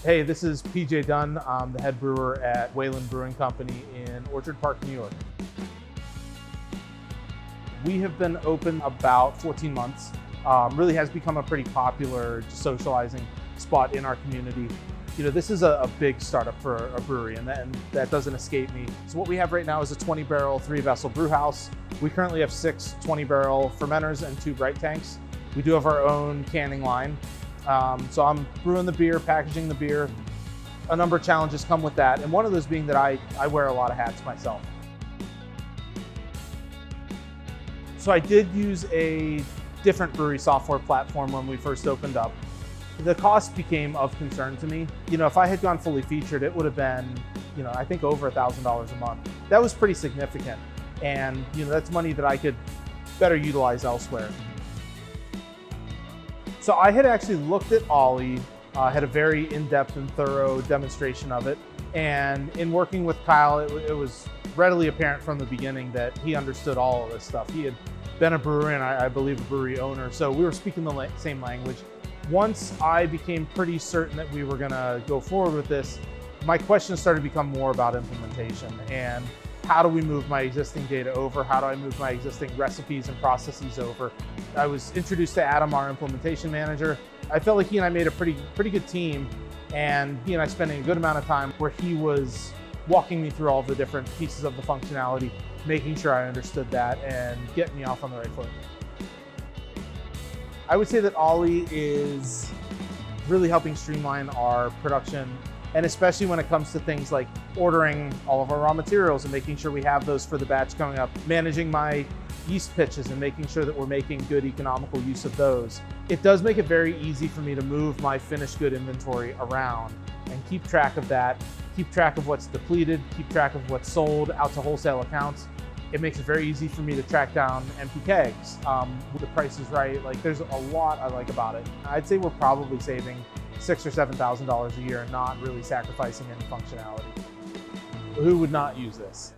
Hey, this is PJ Dunn. I'm the head brewer at Wayland Brewing Company in Orchard Park, New York. We have been open about 14 months. Really has become a pretty popular socializing spot in our community. You know, this is a big startup for a brewery, and that doesn't escape me. So what we have right now is a 20-barrel, 3-vessel brew house. We currently have 6 20-barrel fermenters and 2 bright tanks. We do have our own canning line. So I'm brewing the beer, packaging the beer. A number of challenges come with that, and one of those being that I wear a lot of hats myself. So I did use a different brewery software platform when we first opened up. The cost became of concern to me. You know, if I had gone fully featured, it would have been, you know, I think over $1,000 a month. That was pretty significant. And, you know, that's money that I could better utilize elsewhere. So I had actually looked at Ollie, had a very in-depth and thorough demonstration of it. And in working with Kyle, it was readily apparent from the beginning that he understood all of this stuff. He had been a brewer and I believe a brewery owner. So we were speaking the same language. Once I became pretty certain that we were gonna go forward with this, my questions started to become more about implementation and how do we move my existing data over? How do I move my existing recipes and processes over? I was introduced to Adam, our implementation manager. I felt like he and I made a pretty good team, and he and I spending a good amount of time where he was walking me through all the different pieces of the functionality, making sure I understood that and getting me off on the right foot. I would say that Ollie is really helping streamline our production, and especially when it comes to things like ordering all of our raw materials and making sure we have those for the batch coming up, managing my yeast pitches and making sure that we're making good economical use of those. It does make it very easy for me to move my finished good inventory around and keep track of that, keep track of what's depleted, keep track of what's sold out to wholesale accounts. It makes it very easy for me to track down empty kegs. The price is right. Like, there's a lot I like about it. I'd say we're probably saving $6,000 or $7,000 a year and not really sacrificing any functionality. Who would not use this?